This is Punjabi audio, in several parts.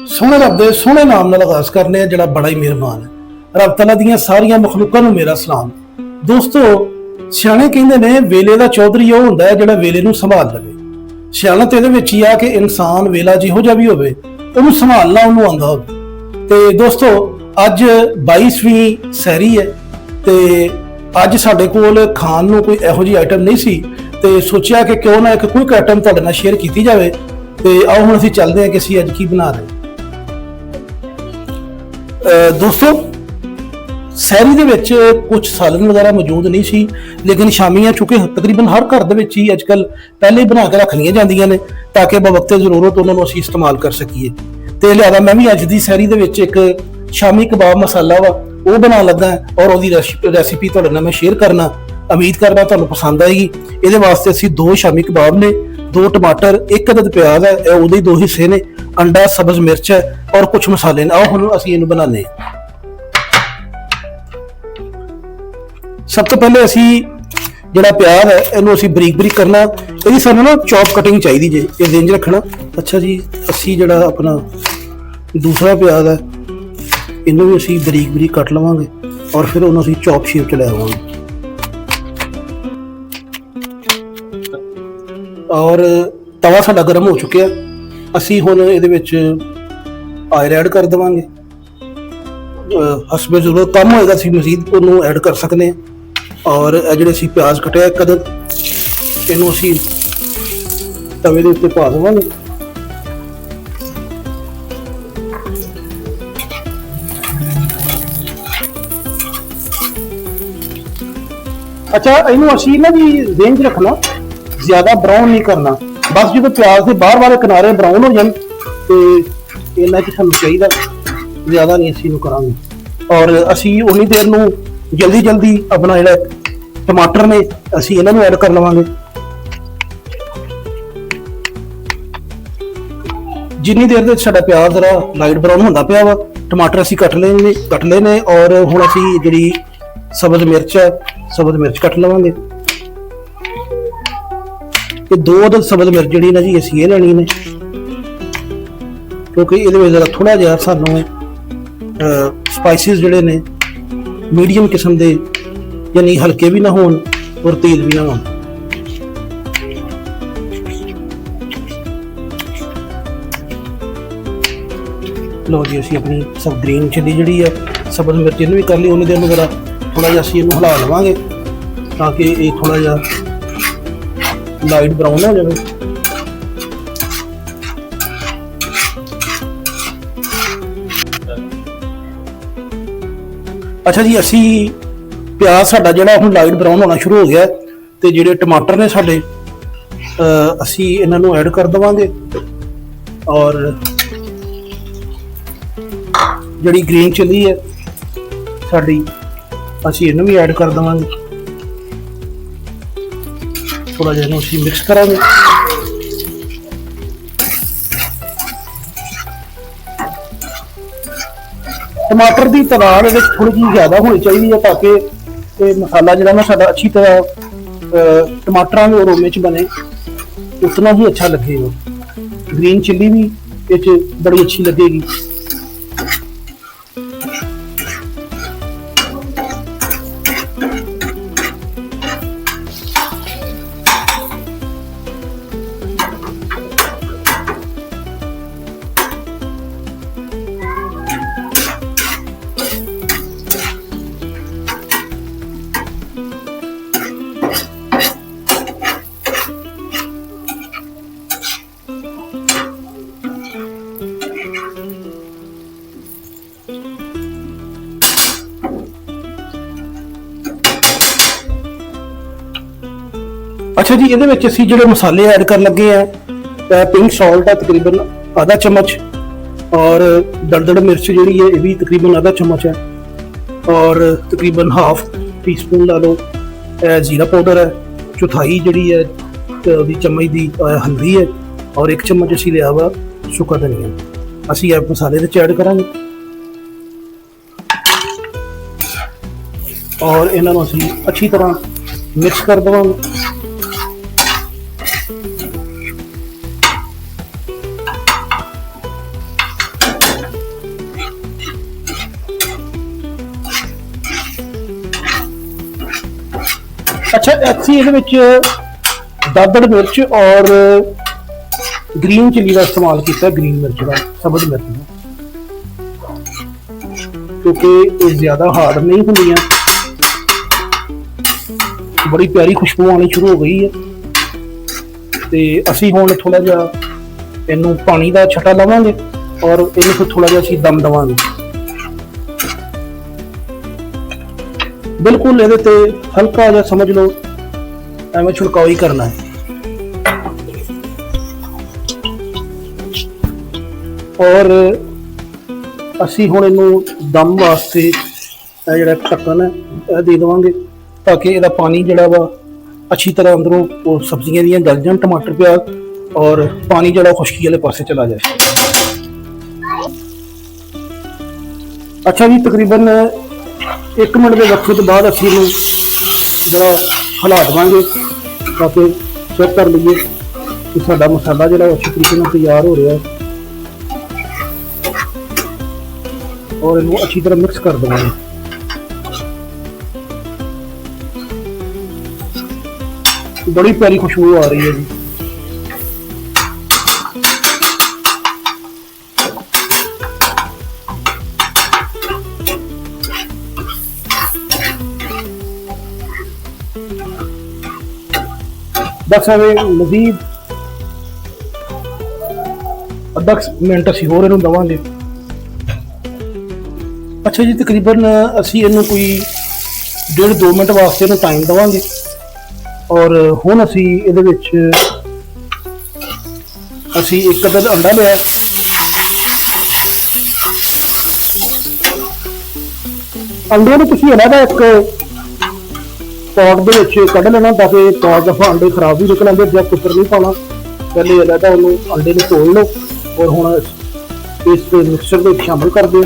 सोहने रब दे सोहने नाम नाल आगाज करने आ जिहड़ा बड़ा ही मेहरबान है। रब तआला दीयां सारियां मखलूकां नूं मेरा सलाम। दोस्तों, सियाणे कहंदे ने वेले दा चौधरी ओह हुंदा है जिहड़ा वेले नूं संभाल लवे। सियाणत इहदे विच ही आ कि इंसान वेला जिहो जिहा भी होवे ਉਹਨੂੰ ਸੰਭਾਲਣਾ ਉਹਨੂੰ ਆਉਂਦਾ ਹੋਵੇ। ਤੇ ਦੋਸਤੋ, ਅੱਜ 22ਵੀਂ ਸੈਰੀ ਹੈ ਤੇ ਅੱਜ ਸਾਡੇ ਕੋਲ ਖਾਣ ਨੂੰ ਕੋਈ ਇਹੋ ਜਿਹੀ ਆਈਟਮ ਨਹੀਂ ਸੀ ਤੇ ਸੋਚਿਆ ਕਿ ਕਿਉਂ ਨਾ ਇੱਕ ਕੁਇਕ ਆਈਟਮ ਤੁਹਾਡੇ ਨਾਲ ਸ਼ੇਅਰ ਕੀਤੀ ਜਾਵੇ। ਤੇ ਆਓ ਹੁਣ ਅਸੀਂ ਚੱਲਦੇ ਹਾਂ ਕਿ ਅਸੀਂ ਅੱਜ ਕੀ ਬਣਾ ਰਹੇ। ਦੋਸਤੋ, ਸੈਰੀ ਦੇ ਵਿੱਚ ਕੁਝ ਸਾਲਨ ਵਗੈਰਾ ਮੌਜੂਦ ਨਹੀਂ ਸੀ, ਲੇਕਿਨ ਸ਼ਾਮੀਆਂ ਚੁੱਕੇ ਤਕਰੀਬਨ ਹਰ ਘਰ ਦੇ ਵਿੱਚ ਹੀ ਅੱਜ ਕੱਲ ਪਹਿਲੇ ਹੀ ਬਣਾ ਕੇ ਰੱਖ ਲਈਆਂ ਜਾਂਦੀਆਂ ਨੇ ਤਾਂ ਕਿ ਬਵਕਤੇ ਜ਼ਰੂਰਤ ਉਹਨਾਂ ਨੂੰ ਅਸੀਂ ਇਸਤੇਮਾਲ ਕਰ ਸਕੀਏ। ਤੇ ਲਿਆਦਾ ਮੈਂ ਵੀ ਅੱਜ ਦੀ ਸੈਰੀ ਦੇ ਵਿੱਚ ਇੱਕ ਸ਼ਾਮੀ ਕਬਾਬ ਮਸਾਲਾ ਵਾ ਉਹ ਬਣਾਉਣ ਲੱਗਾ ਔਰ ਉਹਦੀ ਰੈਸਿਪੀ ਤੁਹਾਡੇ ਨਾਲ ਮੈਂ ਸ਼ੇਅਰ ਕਰਨਾ। ਉਮੀਦ ਕਰਦਾ ਤੁਹਾਨੂੰ ਪਸੰਦ ਆਏਗੀ। ਇਹਦੇ ਵਾਸਤੇ ਅਸੀਂ 2 ਸ਼ਾਮੀ ਕਬਾਬ ਨੇ, 2 ਟਮਾਟਰ, 1 ਅਦਦ ਪਿਆਜ਼ ਹੈ, ਇਹ ਉਹਦੇ 2 ਹਿੱਸੇ ਨੇ, ਅੰਡਾ, ਸਬਜ਼ ਮਿਰਚ ਹੈ ਔਰ ਕੁਝ ਮਸਾਲੇ ਨੇ। ਆਓ ਹੁਣ ਅਸੀਂ ਇਹਨੂੰ ਬਣਾਉਂਦੇ ਹਾਂ। ਸਭ ਤੋਂ ਪਹਿਲੇ ਅਸੀਂ ਜਿਹੜਾ ਪਿਆਜ਼ ਹੈ ਇਹਨੂੰ ਅਸੀਂ ਬਰੀਕ ਬਰੀਕ ਕਰਨਾ। ਇਹਦੀ ਸਾਨੂੰ ਨਾ ਚੌਪ ਕਟਿੰਗ ਚਾਹੀਦੀ ਜੇ, ਇਹ ਰੇਂਜ ਰੱਖਣਾ। ਅੱਛਾ ਜੀ, ਅਸੀਂ ਜਿਹੜਾ ਆਪਣਾ ਦੂਸਰਾ ਪਿਆਜ਼ ਹੈ ਇਹਨੂੰ ਵੀ ਅਸੀਂ ਬਰੀਕ ਬਰੀਕ ਕੱਟ ਲਵਾਂਗੇ ਔਰ ਫਿਰ ਉਹਨੂੰ ਅਸੀਂ ਚੌਪ ਸ਼ੇਪ ਚ ਲੈ ਆਵਾਂਗੇ। ਔਰ ਤਵਾ ਸਾਡਾ ਗਰਮ ਹੋ ਚੁੱਕਿਆ। ਅਸੀਂ ਹੁਣ ਇਹਦੇ ਵਿੱਚ ਆਇਲ ਐਡ ਕਰ ਦੇਵਾਂਗੇ। ਹਸਬੇ ਜ਼ਰੂਰਤ ਕਮ ਹੋਏਗਾ ਅਸੀਂ ਮਜ਼ੀਦ ਉਹਨੂੰ ਐਡ ਕਰ ਸਕਦੇ ਹਾਂ। ਔਰ ਇਹ ਜਿਹੜੇ ਅਸੀਂ ਪਿਆਜ਼ ਕੱਟਿਆ ਇੱਕ ਅਦਦ, ਇਹਨੂੰ ਅਸੀਂ ਤਵੇ ਦੇ ਉੱਤੇ ਪਾ ਦੇਵਾਂਗੇ। ਅੱਛਾ, ਇਹਨੂੰ ਅਸੀਂ ਨਾ ਜੀ ਰੇਂਜ ਰੱਖਣਾ, ਜ਼ਿਆਦਾ ਬਰਾਊਨ ਨਹੀਂ ਕਰਨਾ। ਬਸ ਜਦੋਂ ਪਿਆਜ਼ ਦੇ ਬਾਹਰ ਵਾਲੇ ਕਿਨਾਰੇ ਬਰਾਊਨ ਹੋ ਜਾਣ ਤੇ ਇਹਨਾਂ 'ਚ ਸਾਨੂੰ ਚਾਹੀਦਾ, ਜ਼ਿਆਦਾ ਨਹੀਂ ਅਸੀਂ ਇਹਨੂੰ ਕਰਾਂਗੇ। ਔਰ ਅਸੀਂ ਉਨੀ ਦੇਰ ਨੂੰ ਜਲਦੀ ਆਪਣਾ ਜਿਹੜਾ ਟਮਾਟਰ ਨੇ ਅਸੀਂ ਇਹਨਾਂ ਨੂੰ ਐਡ ਕਰ ਲਵਾਂਗੇ। ਜਿੰਨੀ ਦੇਰ ਦੇ ਸਾਡਾ ਪਿਆਜ਼ ਜਰਾ ਲਾਈਟ ਬਰਾਊਨ ਹੁੰਦਾ ਪਿਆ ਵਾ, ਟਮਾਟਰ ਅਸੀਂ ਕੱਟ ਲਏ ਨੇ ਔਰ ਹੁਣ ਅਸੀਂ ਜਿਹੜੀ ਸਬਜ਼ ਮਿਰਚ ਹੈ, ਸਬਜ਼ ਮਿਰਚ ਕੱਟ ਲਵਾਂਗੇ। ਇਹ 2 ਅਦਦ ਸਬਜ਼ ਮਿਰਚ ਜਿਹੜੀ ਨਾ ਜੀ ਅਸੀਂ ਇਹ ਲੈਣੀ ਨੇ, ਕਿਉਂਕਿ ਇਹਦੇ ਵਿੱਚ ਜਰਾ ਥੋੜਾ ਜਿਹਾ ਸਾਨੂੰ ਸਪਾਈਸਿਸ ਜਿਹੜੇ ਨੇ ਮੀਡੀਅਮ ਕਿਸਮ ਦੇ, ਯਾਨੀ ਹਲਕੇ ਵੀ ਨਾ ਹੋਣ ਔਰ ਤੇਜ਼ ਵੀ ਨਾ ਹੋਣ। ਲਓ ਜੀ, ਅਸੀਂ ਆਪਣੀ ਸਬ ਗ੍ਰੀਨ ਚਿੱਲੀ ਜਿਹੜੀ ਹੈ ਸਬਜ਼ ਮਿਰਚ ਇਹਨੂੰ ਵੀ ਕਰ ਲਈ। ਉਹਨੇ ਦੇਰ ਨੂੰ ਜਰਾ ਥੋੜਾ ਜਿਹਾ ਅਸੀਂ ਇਹਨੂੰ ਹਿਲਾ ਲਵਾਂਗੇ ਤਾਂ ਕਿ ਇਹ ਥੋੜਾ ਜਿਹਾ ਲਾਈਟ ਬਰਾਊਨ ਹੋ ਜਾਵੇ। ਅੱਛਾ ਜੀ, ਅਸੀਂ ਪਿਆਜ਼ ਸਾਡਾ ਜਿਹੜਾ ਹੁਣ ਲਾਈਟ ਬਰਾਊਨ ਹੋਣਾ ਸ਼ੁਰੂ ਹੋ ਗਿਆ ਤੇ ਜਿਹੜੇ ਟਮਾਟਰ ਨੇ ਸਾਡੇ ਅਸੀਂ ਇਹਨਾਂ ਨੂੰ ਐਡ ਕਰ ਦੇਵਾਂਗੇ ਔਰ ਜਿਹੜੀ ਗ੍ਰੀਨ ਚਿੱਲੀ ਹੈ ਸਾਡੀ ਅਸੀਂ ਇਹਨੂੰ ਵੀ ਐਡ ਕਰ ਦੇਵਾਂਗੇ। ਥੋੜਾ ਜਿਹਾ ਇਹਨੂੰ ਅਸੀਂ ਮਿਕਸ ਕਰਾਂਗੇ। ਟਮਾਟਰ ਦੀ ਤਾਦਾਦ ਇਹਦੇ ਵਿੱਚ ਥੋੜੀ ਜਿਹੀ ਜ਼ਿਆਦਾ ਹੋਣੀ ਚਾਹੀਦੀ ਹੈ ਤਾਂ ਕਿ ਇਹ ਮਸਾਲਾ ਜਿਹੜਾ ਨਾ ਸਾਡਾ ਅੱਛੀ ਤਰ੍ਹਾਂ ਟਮਾਟਰਾਂ ਦੇ ਅਰੋਮੇ ਚ ਬਣੇ, ਉਤਨਾ ਹੀ ਅੱਛਾ ਲੱਗੇਗਾ। ਗ੍ਰੀਨ ਚਿੱਲੀ ਵੀ ਇਹ 'ਚ ਬੜੀ ਅੱਛੀ ਲੱਗੇਗੀ। ਅੱਛਾ ਜੀ, ਇਹਦੇ ਵਿੱਚ ਅਸੀਂ ਜਿਹੜੇ ਮਸਾਲੇ ਐਡ ਕਰਨ ਲੱਗੇ ਆ, ਪਿੰਕ ਸਾਲਟ ਹੈ ਤਕਰੀਬਨ ਆਧਾ ਚਮਚ ਔਰ ਦਰਦੜ ਮਿਰਚ ਜਿਹੜੀ ਹੈ ਇਹ ਵੀ ਤਕਰੀਬਨ ਆਧਾ ਚਮਚ ਹੈ ਔਰ ਤਕਰੀਬਨ ਹਾਫ ਟੀ-ਸਪੂਨ ਲਾ ਲਓ ਜ਼ੀਰਾ ਪਾਊਡਰ ਹੈ, ਚੌਥਾਈ ਜਿਹੜੀ ਹੈ ਉਹਦੀ ਚਮਚ ਦੀ ਹਲਦੀ ਹੈ ਔਰ 1 ਚਮਚ ਅਸੀਂ ਲਿਆ ਵਾ ਸੁੱਕਾ ਧਨੀਆ। ਅਸੀਂ ਇਹ ਮਸਾਲੇ ਵਿੱਚ ਐਡ ਕਰਾਂਗੇ ਔਰ ਇਹਨਾਂ ਨੂੰ ਅਸੀਂ ਅੱਛੀ ਤਰ੍ਹਾਂ ਮਿਕਸ ਕਰ ਦੇਵਾਂਗੇ। ਅੱਛਾ, ਅਸੀਂ ਇਹਦੇ ਵਿੱਚ ਦਾਦੜ ਮਿਰਚ ਔਰ ਗ੍ਰੀਨ ਚਿੱਲੀ ਦਾ ਇਸਤੇਮਾਲ ਕੀਤਾ, ਗ੍ਰੀਨ ਮਿਰਚ ਦਾ, ਸਬਜ਼ ਮਿਰਚ ਦਾ, ਕਿਉਂਕਿ ਇਹ ਜ਼ਿਆਦਾ ਹਾਰਡ ਨਹੀਂ ਹੁੰਦੀਆਂ। ਬੜੀ ਪਿਆਰੀ ਖੁਸ਼ਬੂ ਆਉਣੀ ਸ਼ੁਰੂ ਹੋ ਗਈ ਹੈ ਤੇ ਅਸੀਂ ਹੁਣ ਥੋੜਾ ਜਿਹਾ ਇਹਨੂੰ ਪਾਣੀ ਦਾ ਛਟਾ ਲਵਾਂਗੇ ਔਰ ਇਹਨੂੰ ਫਿਰ ਥੋੜਾ ਜਿਹਾ ਅਸੀਂ ਦਮ ਦੇਵਾਂਗੇ। ਬਿਲਕੁਲ ਇਹਦੇ ਤੇ ਹਲਕਾ ਜਿਹਾ ਸਮਝ ਲਓ ਐਵੇਂ ਛਿੜਕਾਅ ਹੀ ਕਰਨਾ ਹੈ। ਔਰ ਅਸੀਂ ਹੁਣ ਇਹਨੂੰ ਦਮ ਵਾਸਤੇ ਇਹ ਜਿਹੜਾ ਢੱਕਣ ਹੈ ਇਹ ਦੇ ਦੇਵਾਂਗੇ ਤਾਂ ਕਿ ਇਹਦਾ ਪਾਣੀ ਜਿਹੜਾ ਵਾ ਅੱਛੀ ਤਰ੍ਹਾਂ ਅੰਦਰੋਂ ਉਹ ਸਬਜ਼ੀਆਂ ਦੀਆਂ ਗਲ ਜਾਣ, ਟਮਾਟਰ ਪਿਆਜ਼, ਔਰ ਪਾਣੀ ਜਿਹੜਾ ਖੁਸ਼ਕੀ ਵਾਲੇ ਪਾਸੇ ਚਲਾ ਜਾਏ। ਅੱਛਾ ਜੀ, ਤਕਰੀਬਨ 1 ਮਿੰਟ ਦੇ ਵਕਤ ਤੋਂ ਬਾਅਦ ਅਸੀਂ ਇਹਨੂੰ ਜਿਹੜਾ ਹਿਲਾ ਦੇਵਾਂਗੇ ਤਾਂ ਕਿ ਚੈੱਕ ਕਰ ਲਈਏ ਕਿ ਸਾਡਾ ਮਸਾਲਾ ਜਿਹੜਾ ਅੱਛੇ ਤਰੀਕੇ ਨਾਲ ਤਿਆਰ ਹੋ ਰਿਹਾ ਹੈ। ਔਰ ਇਹਨੂੰ ਅੱਛੀ ਤਰ੍ਹਾਂ ਮਿਕਸ ਕਰ ਦੇਵਾਂਗੇ। बड़ी प्यारी खुशबू आ रही है जी। बस हमें मजीद अद्धा मिनट असी होर इहनूं दवांगे। अच्छा जी, तकरीबन असी इहनूं कोई 1.5-2 मिनट वास्ते इहनूं टाइम देवांगे। और हुण असी इहदे विच असी एक अद्धा अंडा लिया, अंडे नूं तुसीं इहदा एक पॉट दे विच कढ लेना ताकि पॉट दफा अंडे खराब भी निकल आंदे, जब कुकर नहीं पाना। पहले इहदा उहनूं अंडे नूं तोड़ लो और हुण इस मिक्सचर दे विच शामिल कर दिओ।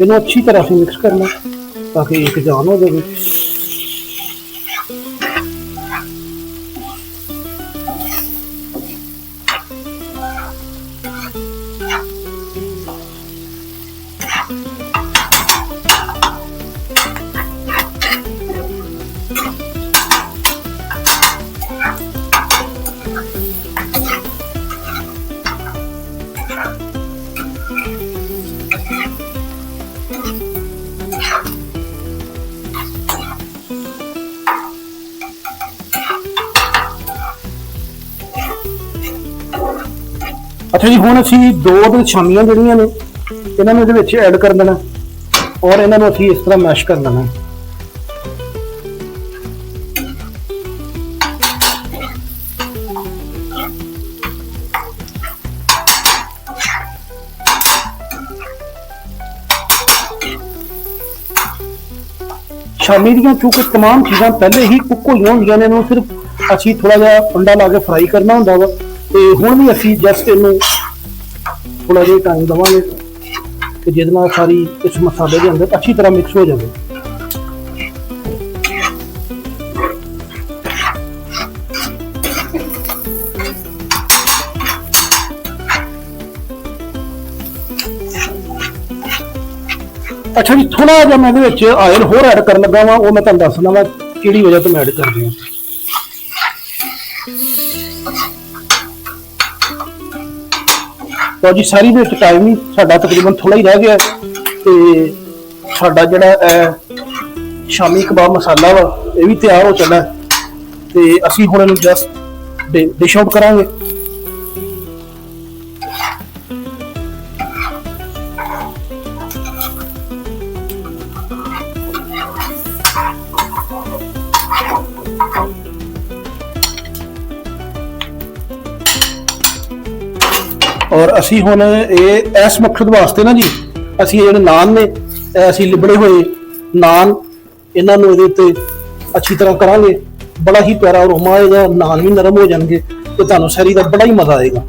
इन्हें अच्छी तरह से मिक्स करना ताकि एक जान हो जाए। अच्छा जी, हुण असीं 2 छामियां जिहड़ियां ने इन्हां नूं इहदे विच ऐड कर देना और इन्हां नूं असीं इस तरह मैश कर लेना। छामी दीयां चूंकि तमाम चीज़ां पहले ही कुक होईयां होंदियां ने, इन्हूं सिर्फ असीं थोड़ा जिहा अंडा ला के फ्राई करना हुंदा वा। तो हुण भी असी जस्ट इनू थोड़ा जिहा टाइम देवांगे कि जिहदे नाल सारी इस मसाले के अंदर अच्छी तरह मिक्स हो जाए। अच्छा जी, थोड़ा जिहा मैं इहदे विच आयल होर ऐड करन लगा वां, वो मैं तुहानूं दसदा वां किहड़ी वजह तो मैं ऐड कर रहा। तो जी सारी विच टाइम ही साडा तकरीबन थोड़ा ही रह गया ते साडा जिहड़ा शामी कबाब मसाला वा ये भी तैयार हो चला है। ते असीं हुण इहनूं जस्ट डिश आउट करांगे। और असी हुण इस मकसद वास्ते ना जी असी जिहड़े नान ने असी लिबड़े हुए नान इन्हां नूं इहदे ते अच्छी तरह करांगे। बड़ा ही प्यारा अरोमा आएगा, नान भी नरम हो जाएंगे तो तुहानूं सैरी का बड़ा ही मजा आएगा।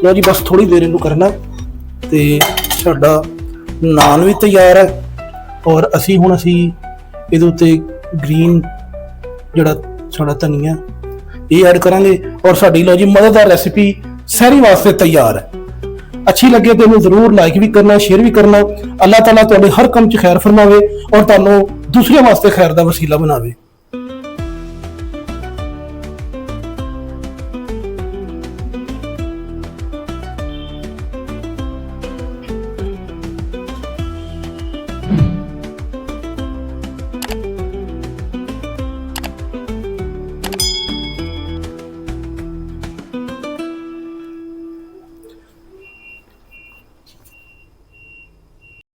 लो जी, बस थोड़ी देर इनू करना ਤੇ ਸਾਡਾ ਨਾਨ ਵੀ ਤਿਆਰ ਹੈ ਔਰ ਅਸੀਂ ਇਹਦੇ ਉੱਤੇ ਗ੍ਰੀਨ ਜਿਹੜਾ ਸਾਡਾ ਧਨੀਆ ਇਹ ਐਡ ਕਰਾਂਗੇ ਔਰ ਸਾਡੀ ਲਓ ਜੀ ਮਜ਼ੇਦਾਰ ਰੈਸਿਪੀ ਸਹਿਰੀ ਵਾਸਤੇ ਤਿਆਰ ਹੈ। ਅੱਛੀ ਲੱਗੇ ਤੇ ਇਹਨੂੰ ਜ਼ਰੂਰ ਲਾਈਕ ਵੀ ਕਰਨਾ, ਸ਼ੇਅਰ ਵੀ ਕਰਨਾ। ਅੱਲਾਹ ਤਾਲਾ ਤੁਹਾਡੇ ਹਰ ਕੰਮ 'ਚ ਖੈਰ ਫਰਮਾਵੇ ਔਰ ਤੁਹਾਨੂੰ ਦੂਸਰਿਆਂ ਵਾਸਤੇ ਖੈਰ ਦਾ ਵਸੀਲਾ ਬਣਾਵੇ।